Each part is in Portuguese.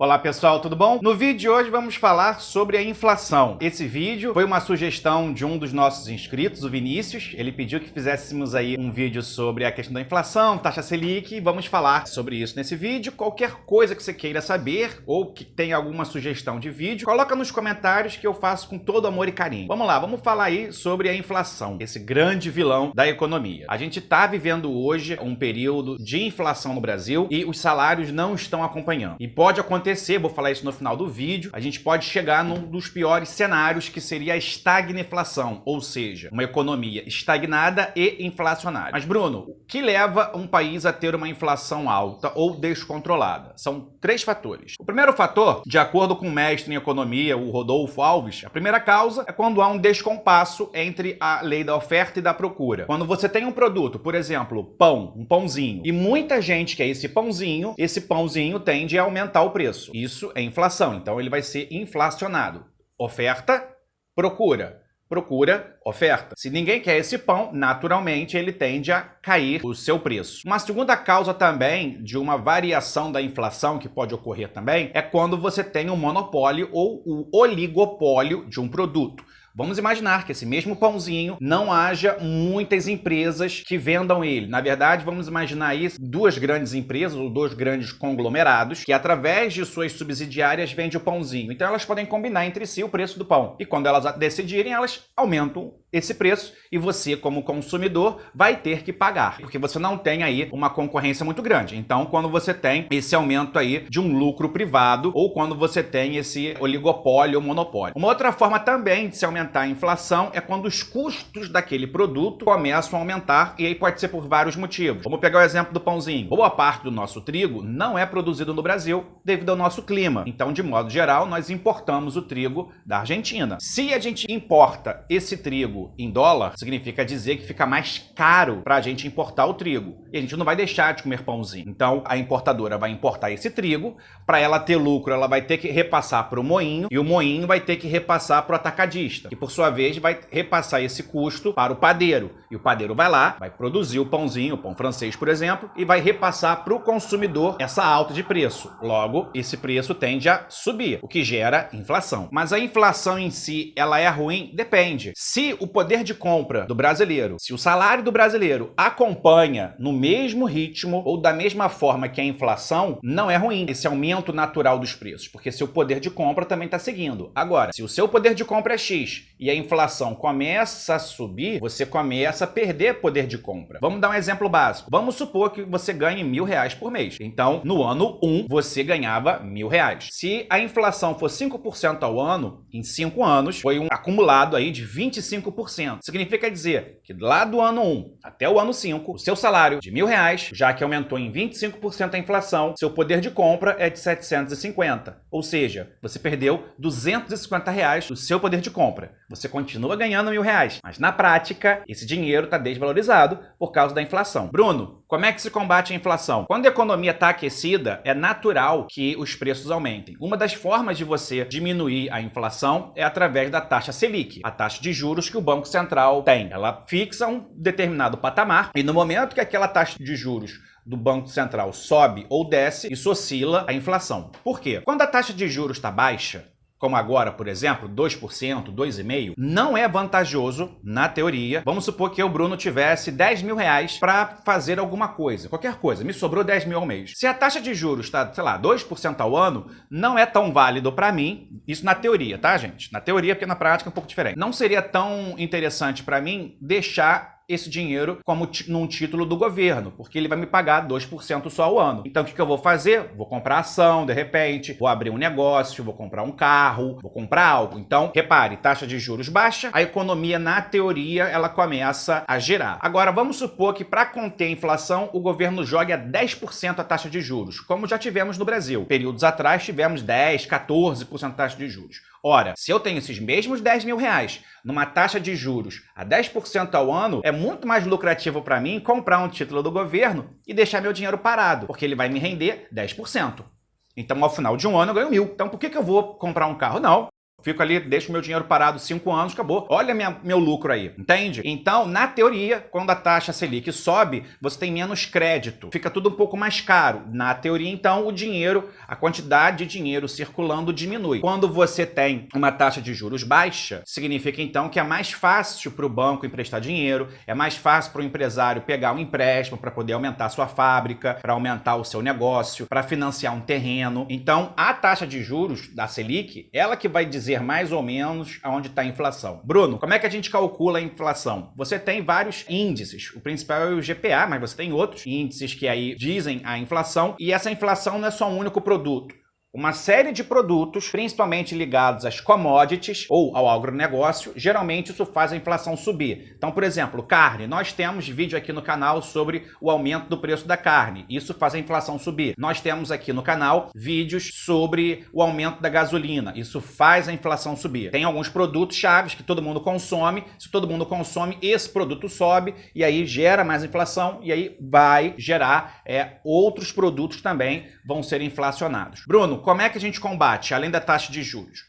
Olá pessoal, tudo bom? No vídeo de hoje vamos falar sobre a inflação. Esse vídeo foi uma sugestão de um dos nossos inscritos, o Vinícius. Ele pediu que fizéssemos aí um vídeo sobre a questão da inflação, taxa Selic, e vamos falar sobre isso nesse vídeo. Qualquer coisa que você queira saber ou que tenha alguma sugestão de vídeo, coloca nos comentários que eu faço com todo amor e carinho. Vamos lá, vamos falar aí sobre a inflação, esse grande vilão da economia. A gente está vivendo hoje um período de inflação no Brasil e os salários não estão acompanhando. E pode acontecer, vou falar isso no final do vídeo, a gente pode chegar num dos piores cenários, que seria a estagflação, ou seja, uma economia estagnada e inflacionária. Mas Bruno, o que leva um país a ter uma inflação alta ou descontrolada? São três fatores. O primeiro fator, de acordo com o mestre em economia, o Rodolfo Alves, a primeira causa é quando há um descompasso entre a lei da oferta e da procura. Quando você tem um produto, por exemplo, pão, um pãozinho, e muita gente quer esse pãozinho tende a aumentar o preço. Isso é inflação, então ele vai ser inflacionado. Oferta, procura. Procura, oferta. Se ninguém quer esse pão, naturalmente ele tende a cair o seu preço. Uma segunda causa também de uma variação da inflação que pode ocorrer também é quando você tem um monopólio ou o oligopólio de um produto. Vamos imaginar que esse mesmo pãozinho não haja muitas empresas que vendam ele. Na verdade, vamos imaginar isso, duas grandes empresas ou dois grandes conglomerados que através de suas subsidiárias vendem o pãozinho. Então elas podem combinar entre si o preço do pão. E quando elas decidirem, elas aumentam esse preço e você, como consumidor, vai ter que pagar, porque você não tem aí uma concorrência muito grande. Então, quando você tem esse aumento aí de um lucro privado ou quando você tem esse oligopólio ou monopólio. Uma outra forma também de se aumentar a inflação é quando os custos daquele produto começam a aumentar, e aí pode ser por vários motivos. Vamos pegar o exemplo do pãozinho. Boa parte do nosso trigo não é produzido no Brasil devido ao nosso clima. Então, de modo geral, nós importamos o trigo da Argentina. Se a gente importa esse trigo em dólar, significa dizer que fica mais caro para a gente importar o trigo. E a gente não vai deixar de comer pãozinho. Então, a importadora vai importar esse trigo, para ela ter lucro, ela vai ter que repassar para o moinho, e o moinho vai ter que repassar para o atacadista, que por sua vez vai repassar esse custo para o padeiro. E o padeiro vai lá, vai produzir o pãozinho, o pão francês, por exemplo, e vai repassar para o consumidor essa alta de preço. Logo, esse preço tende a subir, o que gera inflação. Mas a inflação em si, ela é ruim? Depende. Se o poder de compra do brasileiro, se o salário do brasileiro acompanha no mesmo ritmo ou da mesma forma que a inflação, não é ruim esse aumento natural dos preços, porque seu poder de compra também está seguindo. Agora, se o seu poder de compra é X e a inflação começa a subir, você começa a perder poder de compra. Vamos dar um exemplo básico. Vamos supor que você ganhe R$1.000 por mês. Então, no ano 1, você ganhava R$1.000. Se a inflação for 5% ao ano, em 5 anos, foi um acumulado aí de 25%. Significa dizer que lá do ano 1 até o ano 5, o seu salário de R$1.000, já que aumentou em 25% a inflação, seu poder de compra é de 750. Ou seja, você perdeu R$250 do seu poder de compra. Você continua ganhando R$1.000, mas na prática, esse dinheiro está desvalorizado por causa da inflação. Bruno, como é que se combate a inflação? Quando a economia está aquecida, é natural que os preços aumentem. Uma das formas de você diminuir a inflação é através da taxa Selic, a taxa de juros que o Banco Central tem. Ela fixa um determinado patamar e no momento que aquela taxa de juros do Banco Central sobe ou desce, isso oscila a inflação. Por quê? Quando a taxa de juros está baixa, como agora, por exemplo, 2%, 2,5%, não é vantajoso na teoria. Vamos supor que eu, Bruno, tivesse R$10.000 para fazer alguma coisa, qualquer coisa, me sobrou 10 mil ao mês. Se a taxa de juros está, sei lá, 2% ao ano, não é tão válido para mim, isso na teoria, tá, gente? Na teoria, porque na prática é um pouco diferente. Não seria tão interessante para mim deixar esse dinheiro como num título do governo, porque ele vai me pagar 2% só ao ano. Então o que eu vou fazer? Vou comprar ação, de repente, vou abrir um negócio, vou comprar um carro, vou comprar algo. Então, repare, taxa de juros baixa, a economia, na teoria, ela começa a girar. Agora, vamos supor que para conter a inflação, o governo jogue a 10% a taxa de juros, como já tivemos no Brasil. Períodos atrás tivemos 10, 14% taxa de juros. Ora, se eu tenho esses mesmos R$10.000 numa taxa de juros a 10% ao ano, é muito mais lucrativo para mim comprar um título do governo e deixar meu dinheiro parado, porque ele vai me render 10%. Então, ao final de um ano, eu ganho 1.000. Então, por que eu vou comprar um carro? Não. Fico ali, deixo meu dinheiro parado 5 anos, acabou. Olha meu lucro aí, entende? Então, na teoria, quando a taxa Selic sobe, você tem menos crédito. Fica tudo um pouco mais caro. Na teoria, então, o dinheiro, a quantidade de dinheiro circulando diminui. Quando você tem uma taxa de juros baixa, significa então que é mais fácil para o banco emprestar dinheiro, é mais fácil para o empresário pegar um empréstimo para poder aumentar a sua fábrica, para aumentar o seu negócio, para financiar um terreno. Então, a taxa de juros da Selic, ela que vai dizer mais ou menos aonde está a inflação. Bruno, como é que a gente calcula a inflação? Você tem vários índices. O principal é o IGPA, mas você tem outros índices que aí dizem a inflação. E essa inflação não é só um único produto. Uma série de produtos, principalmente ligados às commodities ou ao agronegócio, geralmente isso faz a inflação subir. Então, por exemplo, carne. Nós temos vídeo aqui no canal sobre o aumento do preço da carne. Isso faz a inflação subir. Nós temos aqui no canal vídeos sobre o aumento da gasolina. Isso faz a inflação subir. Tem alguns produtos chaves que todo mundo consome. Se todo mundo consome, esse produto sobe e aí gera mais inflação e aí vai gerar outros produtos também vão ser inflacionados. Bruno, como é que a gente combate, além da taxa de juros?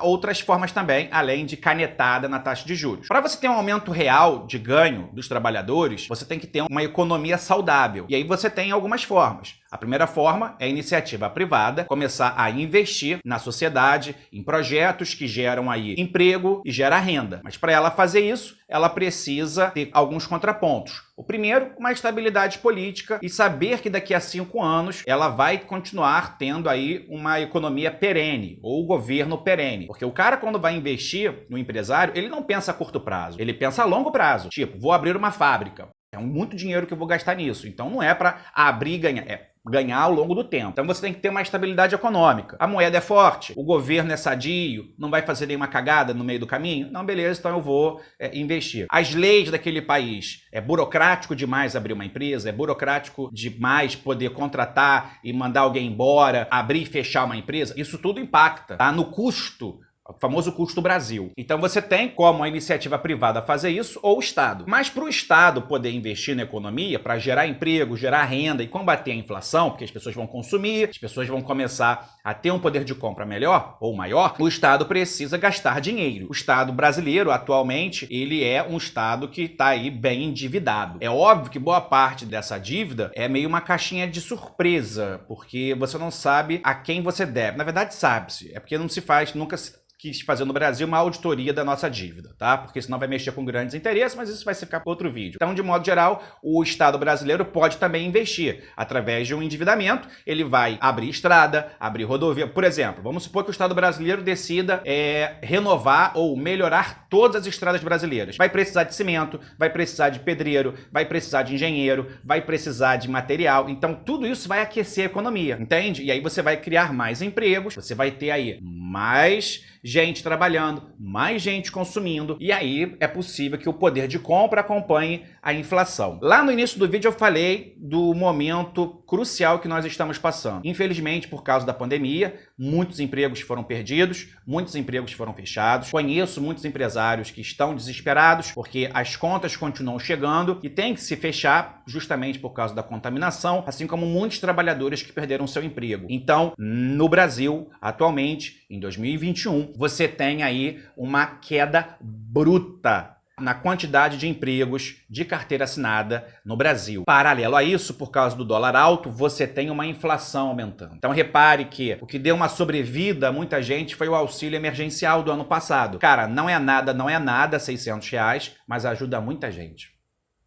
Outras formas também, além de canetada na taxa de juros. Para você ter um aumento real de ganho dos trabalhadores, você tem que ter uma economia saudável. E aí você tem algumas formas. A primeira forma é a iniciativa privada começar a investir na sociedade, em projetos que geram aí emprego e gera renda. Mas para ela fazer isso, ela precisa ter alguns contrapontos. O primeiro, uma estabilidade política e saber que daqui a 5 anos ela vai continuar tendo aí uma economia perene ou governo perene. Porque o cara, quando vai investir no empresário, ele não pensa a curto prazo, ele pensa a longo prazo. Tipo, vou abrir uma fábrica. É muito dinheiro que eu vou gastar nisso. Então não é para abrir e ganhar, é ganhar ao longo do tempo. Então você tem que ter uma estabilidade econômica. A moeda é forte, o governo é sadio, não vai fazer nenhuma cagada no meio do caminho? Não, beleza, então eu vou investir. As leis daquele país, é burocrático demais abrir uma empresa, é burocrático demais poder contratar e mandar alguém embora, abrir e fechar uma empresa, isso tudo impacta, tá? No custo, o famoso custo Brasil. Então você tem como a iniciativa privada fazer isso ou o Estado. Mas para o Estado poder investir na economia, para gerar emprego, gerar renda e combater a inflação, porque as pessoas vão consumir, as pessoas vão começar a ter um poder de compra melhor ou maior, o Estado precisa gastar dinheiro. O Estado brasileiro, atualmente, ele é um Estado que está aí bem endividado. É óbvio que boa parte dessa dívida é meio uma caixinha de surpresa, porque você não sabe a quem você deve. Na verdade, sabe-se. É porque não se faz, nunca se quis fazer no Brasil uma auditoria da nossa dívida, tá? Porque senão vai mexer com grandes interesses, mas isso vai ficar para outro vídeo. Então, de modo geral, o Estado brasileiro pode também investir através de um endividamento. Ele vai abrir estrada, abrir rodovia. Por exemplo, vamos supor que o Estado brasileiro decida renovar ou melhorar todas as estradas brasileiras. Vai precisar de cimento, vai precisar de pedreiro, vai precisar de engenheiro, vai precisar de material. Então, tudo isso vai aquecer a economia, entende? E aí você vai criar mais empregos, você vai ter aí mais gente trabalhando, mais gente consumindo, e aí é possível que o poder de compra acompanhe a inflação. Lá no início do vídeo eu falei do momento crucial que nós estamos passando. Infelizmente, por causa da pandemia, muitos empregos foram perdidos, muitos empregos foram fechados. Conheço muitos empresários que estão desesperados porque as contas continuam chegando e tem que se fechar justamente por causa da contaminação, assim como muitos trabalhadores que perderam seu emprego. Então, no Brasil, atualmente, em 2021, você tem aí uma queda bruta na quantidade de empregos de carteira assinada no Brasil. Paralelo a isso, por causa do dólar alto, você tem uma inflação aumentando. Então repare que o que deu uma sobrevida a muita gente foi o auxílio emergencial do ano passado. Cara, não é nada, R$600, mas ajuda muita gente.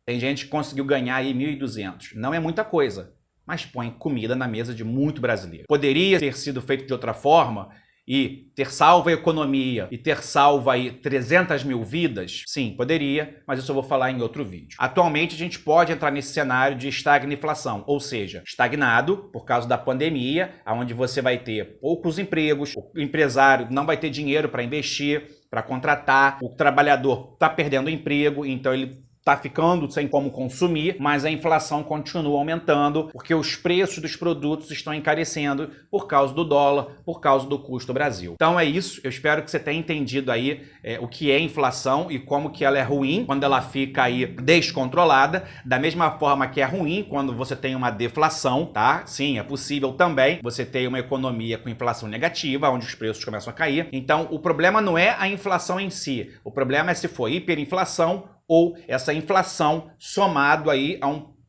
Tem gente que conseguiu ganhar aí 1.200. Não é muita coisa, mas põe comida na mesa de muito brasileiro. Poderia ter sido feito de outra forma e ter salvo a economia e ter salvo aí 300 mil vidas? Sim, poderia, mas isso eu vou falar em outro vídeo. Atualmente a gente pode entrar nesse cenário de estagnação, ou seja, estagnado por causa da pandemia, onde você vai ter poucos empregos, o empresário não vai ter dinheiro para investir, para contratar, o trabalhador está perdendo emprego, então ele está ficando sem como consumir, mas a inflação continua aumentando porque os preços dos produtos estão encarecendo por causa do dólar, por causa do custo do Brasil. Então é isso, eu espero que você tenha entendido aí o que é inflação e como que ela é ruim quando ela fica aí descontrolada, da mesma forma que é ruim quando você tem uma deflação, tá? Sim, é possível também você ter uma economia com inflação negativa, onde os preços começam a cair. Então o problema não é a inflação em si, o problema é se for hiperinflação ou essa inflação somado aí a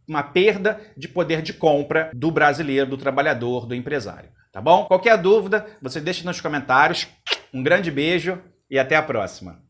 uma perda de poder de compra do brasileiro, do trabalhador, do empresário, tá bom? Qualquer dúvida, você deixa nos comentários. Um grande beijo e até a próxima.